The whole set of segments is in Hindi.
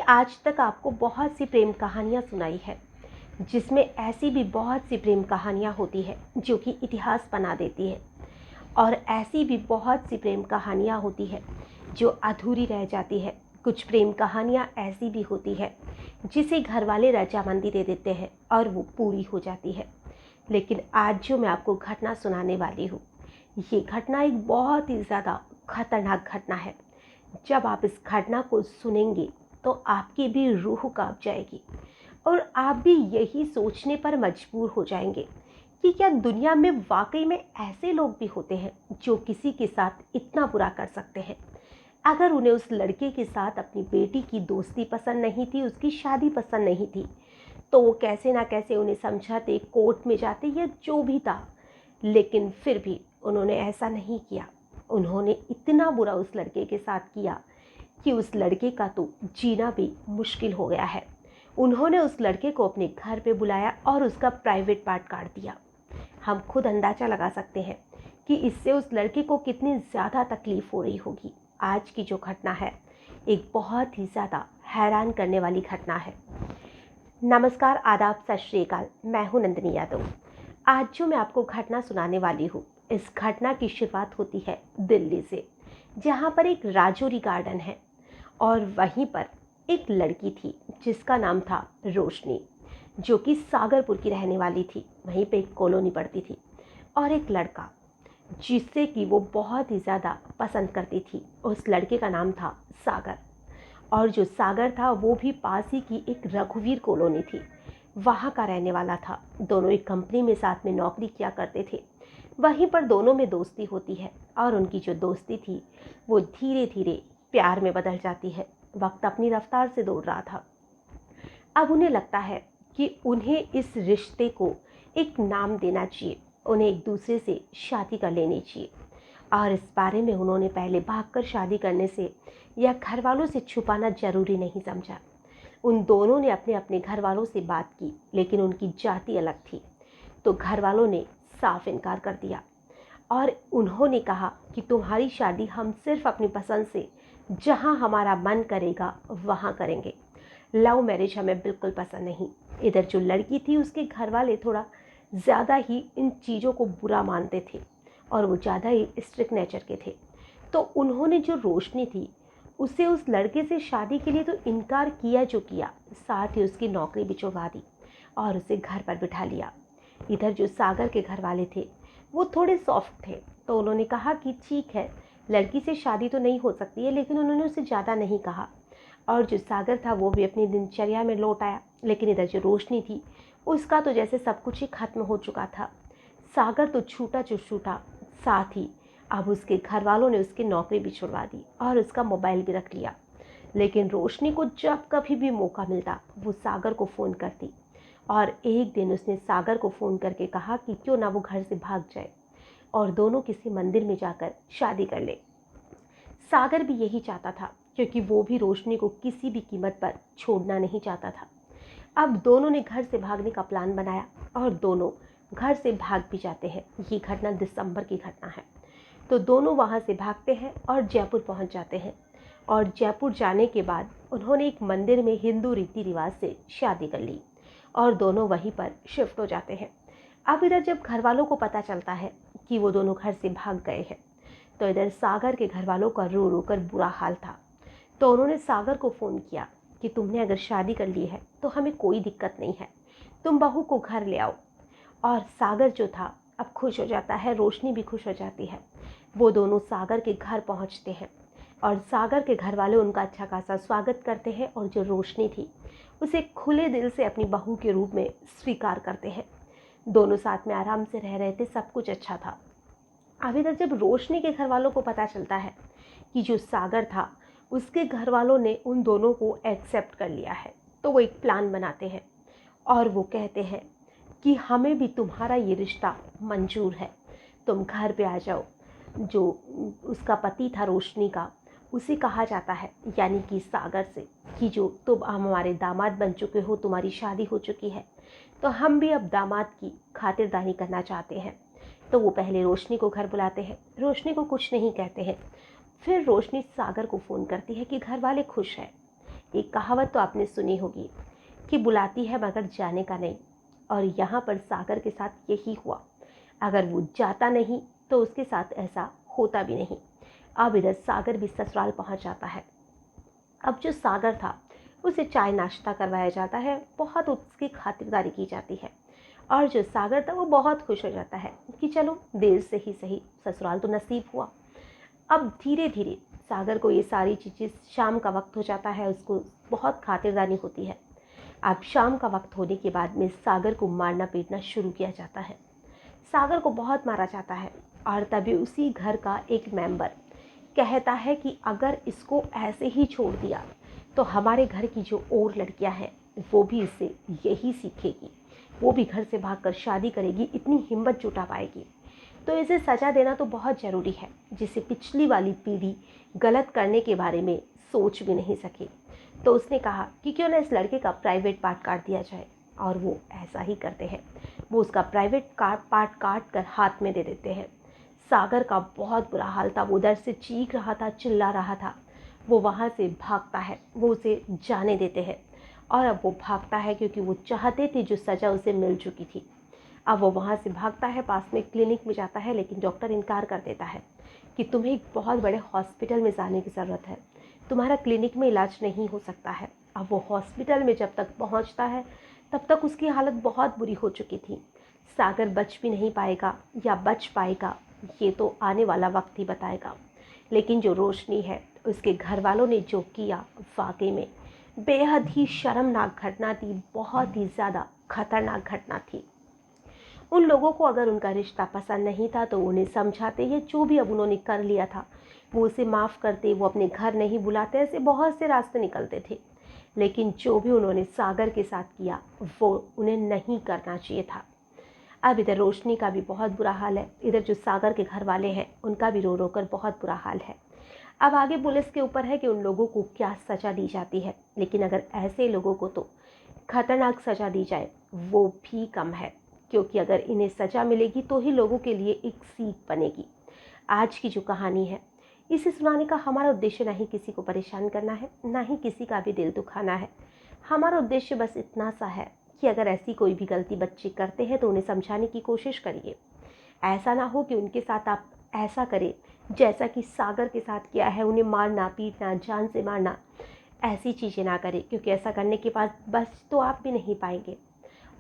आज तक आपको बहुत सी प्रेम कहानियाँ सुनाई है, जिसमें ऐसी भी बहुत सी प्रेम कहानियाँ होती है जो कि इतिहास बना देती है, और ऐसी भी बहुत सी प्रेम कहानियाँ होती है जो अधूरी रह जाती है। कुछ प्रेम कहानियाँ ऐसी भी होती है जिसे घर वाले रजामंदी दे देते हैं और वो पूरी हो जाती है। लेकिन आज जो मैं आपको घटना सुनाने वाली हूँ, ये घटना एक बहुत ही ज़्यादा खतरनाक घटना है। जब आप इस घटना को सुनेंगे तो आपकी भी रूह कांप जाएगी और आप भी यही सोचने पर मजबूर हो जाएंगे कि क्या दुनिया में वाकई में ऐसे लोग भी होते हैं जो किसी के साथ इतना बुरा कर सकते हैं। अगर उन्हें उस लड़के के साथ अपनी बेटी की दोस्ती पसंद नहीं थी, उसकी शादी पसंद नहीं थी, तो वो कैसे ना कैसे उन्हें समझाते, कोर्ट में जाते या जो भी था, लेकिन फिर भी उन्होंने ऐसा नहीं किया। उन्होंने इतना बुरा उस लड़के के साथ किया कि उस लड़के का तो जीना भी मुश्किल हो गया है। उन्होंने उस लड़के को अपने घर पे बुलाया और उसका प्राइवेट पार्ट काट दिया। हम खुद अंदाज़ा लगा सकते हैं कि इससे उस लड़के को कितनी ज़्यादा तकलीफ़ हो रही होगी। आज की जो घटना है एक बहुत ही ज़्यादा हैरान करने वाली घटना है। नमस्कार, आदाब, सत श्री अकाल। मैं हूँ नंदिनी यादव। आज जो मैं आपको घटना सुनाने वाली हूँ, इस घटना की शुरुआत होती है दिल्ली से, जहाँ पर एक राजौरी गार्डन है और वहीं पर एक लड़की थी जिसका नाम था रोशनी, जो कि सागरपुर की रहने वाली थी। वहीं पे एक कॉलोनी पड़ती थी और एक लड़का जिससे कि वो बहुत ही ज़्यादा पसंद करती थी। उस लड़के का नाम था सागर, और जो सागर था वो भी पास ही की एक रघुवीर कॉलोनी थी, वहाँ का रहने वाला था। दोनों एक कंपनी में साथ में नौकरी किया करते थे। वहीं पर दोनों में दोस्ती होती है और उनकी जो दोस्ती थी वो धीरे धीरे प्यार में बदल जाती है। वक्त अपनी रफ्तार से दौड़ रहा था। अब उन्हें लगता है कि उन्हें इस रिश्ते को एक नाम देना चाहिए, उन्हें एक दूसरे से शादी कर लेनी चाहिए। और इस बारे में उन्होंने पहले भागकर शादी करने से या घर वालों से छुपाना जरूरी नहीं समझा। उन दोनों ने अपने अपने घर वालों से बात की, लेकिन उनकी जाति अलग थी, तो घर वालों ने साफ इनकार कर दिया और उन्होंने कहा कि तुम्हारी शादी हम सिर्फ अपनी पसंद से जहां हमारा मन करेगा वहां करेंगे। लव मैरिज हमें बिल्कुल पसंद नहीं। इधर जो लड़की थी उसके घर वाले थोड़ा ज़्यादा ही इन चीज़ों को बुरा मानते थे और वो ज़्यादा ही स्ट्रिक्ट नेचर के थे। तो उन्होंने जो रोशनी थी उसे उस लड़के से शादी के लिए तो इनकार किया जो किया, साथ ही उसकी नौकरी भी छुड़वा दी और उसे घर पर बिठा लिया। इधर जो सागर के घर वाले थे वो थोड़े सॉफ्ट थे, तो उन्होंने कहा कि ठीक है, लड़की से शादी तो नहीं हो सकती है, लेकिन उन्होंने उसे ज़्यादा नहीं कहा। और जो सागर था वो भी अपनी दिनचर्या में लौट आया। लेकिन इधर जो रोशनी थी उसका तो जैसे सब कुछ ही खत्म हो चुका था। सागर तो छूटा जो छूटा, साथ ही अब उसके घर वालों ने उसकी नौकरी भी छुड़वा दी और उसका मोबाइल भी रख लिया। लेकिन रोशनी को जब कभी भी मौका मिलता वो सागर को फ़ोन करती, और एक दिन उसने सागर को फ़ोन करके कहा कि क्यों ना वो घर से भाग जाए और दोनों किसी मंदिर में जाकर शादी कर ले। सागर भी यही चाहता था, क्योंकि वो भी रोशनी को किसी भी कीमत पर छोड़ना नहीं चाहता था। अब दोनों ने घर से भागने का प्लान बनाया और दोनों घर से भाग भी जाते हैं। ये घटना दिसंबर की घटना है। तो दोनों वहाँ से भागते हैं और जयपुर पहुँच जाते हैं, और जयपुर जाने के बाद उन्होंने एक मंदिर में हिंदू रीति रिवाज से शादी कर ली और दोनों वहीं पर शिफ्ट हो जाते हैं। अब इधर जब घर वालों को पता चलता है कि वो दोनों घर से भाग गए हैं, तो इधर सागर के घर वालों का रो रो कर बुरा हाल था। तो उन्होंने सागर को फ़ोन किया कि तुमने अगर शादी कर ली है तो हमें कोई दिक्कत नहीं है, तुम बहू को घर ले आओ। और सागर जो था अब खुश हो जाता है, रोशनी भी खुश हो जाती है। वो दोनों सागर के घर पहुंचते हैं और सागर के घर वाले उनका अच्छा खासा स्वागत करते हैं, और जो रोशनी थी उसे खुले दिल से अपनी बहू के रूप में स्वीकार करते हैं। दोनों साथ में आराम से रह रहे थे, सब कुछ अच्छा था। अभी तक जब रोशनी के घर वालों को पता चलता है कि जो सागर था उसके घर वालों ने उन दोनों को एक्सेप्ट कर लिया है, तो वो एक प्लान बनाते हैं और वो कहते हैं कि हमें भी तुम्हारा ये रिश्ता मंजूर है, तुम घर पे आ जाओ। जो उसका पति था रोशनी का, उसे कहा जाता है यानी कि सागर से कि जो तुम हमारे दामाद बन चुके हो, तुम्हारी शादी हो चुकी है, तो हम भी अब दामाद की खातिरदारी करना चाहते हैं। तो वो पहले रोशनी को घर बुलाते हैं, रोशनी को कुछ नहीं कहते हैं। फिर रोशनी सागर को फ़ोन करती है कि घर वाले खुश हैं, एक कहावत तो आपने सुनी होगी कि बुलाती है मगर जाने का नहीं, और यहाँ पर सागर के साथ यही हुआ। अगर वो जाता नहीं तो उसके साथ ऐसा होता भी नहीं। अब इधर सागर भी ससुराल पहुँच जाता है। अब जो सागर था उसे चाय नाश्ता करवाया जाता है, बहुत उसकी खातिरदारी की जाती है, और जो सागर था वो बहुत खुश हो जाता है कि चलो देर से ही सही ससुराल तो नसीब हुआ। अब धीरे धीरे सागर को ये सारी चीज़ें, शाम का वक्त हो जाता है, उसको बहुत खातिरदारी होती है। अब शाम का वक्त होने के बाद में सागर को मारना पीटना शुरू किया जाता है। सागर को बहुत मारा जाता है, और तभी उसी घर का एक मेंबर कहता है कि अगर इसको ऐसे ही छोड़ दिया तो हमारे घर की जो और लड़कियां हैं वो भी इससे यही सीखेगी, वो भी घर से भागकर शादी करेगी, इतनी हिम्मत जुटा पाएगी। तो इसे सज़ा देना तो बहुत ज़रूरी है, जिसे पिछली वाली पीढ़ी गलत करने के बारे में सोच भी नहीं सकी। तो उसने कहा कि क्यों ना इस लड़के का प्राइवेट पार्ट काट दिया जाए, और वो ऐसा ही करते हैं। वो उसका प्राइवेट पार्ट काट कर हाथ में दे देते हैं। सागर का बहुत बुरा हाल था, वो उधर से चीख रहा था, चिल्ला रहा था। वो वहाँ से भागता है, वो उसे जाने देते हैं, और अब वो भागता है क्योंकि वो चाहते थे जो सज़ा उसे मिल चुकी थी। अब वो वहाँ से भागता है, पास में क्लिनिक में जाता है, लेकिन डॉक्टर इनकार कर देता है कि तुम्हें एक बहुत बड़े हॉस्पिटल में जाने की ज़रूरत है, तुम्हारा क्लिनिक में इलाज नहीं हो सकता है। अब वो हॉस्पिटल में जब तक पहुँचता है तब तक उसकी हालत बहुत बुरी हो चुकी थी। सागर बच भी नहीं पाएगा या बच पाएगा ये तो आने वाला वक्त ही बताएगा। लेकिन जो रोशनी है, उसके घर वालों ने जो किया वाकई में बेहद ही शर्मनाक घटना थी, बहुत ही ज़्यादा खतरनाक घटना थी। उन लोगों को अगर उनका रिश्ता पसंद नहीं था तो उन्हें समझाते, या जो भी अब उन्होंने कर लिया था वो उसे माफ़ करते, वो अपने घर नहीं बुलाते, ऐसे बहुत से रास्ते निकलते थे। लेकिन जो भी उन्होंने सागर के साथ किया वो उन्हें नहीं करना चाहिए था। अब इधर रोशनी का भी बहुत बुरा हाल है, इधर जो सागर के घर वाले हैं उनका भी रो रो कर बहुत बुरा हाल है। अब आगे पुलिस के ऊपर है कि उन लोगों को क्या सज़ा दी जाती है, लेकिन अगर ऐसे लोगों को तो खतरनाक सज़ा दी जाए वो भी कम है, क्योंकि अगर इन्हें सज़ा मिलेगी तो ही लोगों के लिए एक सीख बनेगी। आज की जो कहानी है इसे सुनाने का हमारा उद्देश्य ना ही किसी को परेशान करना है, ना ही किसी का भी दिल दुखाना है। हमारा उद्देश्य बस इतना सा है कि अगर ऐसी कोई भी गलती बच्चे करते हैं तो उन्हें समझाने की कोशिश करिए। ऐसा ना हो कि उनके साथ आप ऐसा करें जैसा कि सागर के साथ किया है, उन्हें मारना पीटना, जान से मारना। ऐसी चीज़ें ना करें, क्योंकि ऐसा करने के बाद बच तो आप भी नहीं पाएंगे,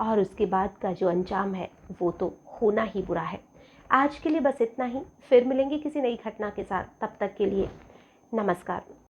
और उसके बाद का जो अंजाम है वो तो होना ही बुरा है। आज के लिए बस इतना ही, फिर मिलेंगे किसी नई घटना के साथ। तब तक के लिए नमस्कार।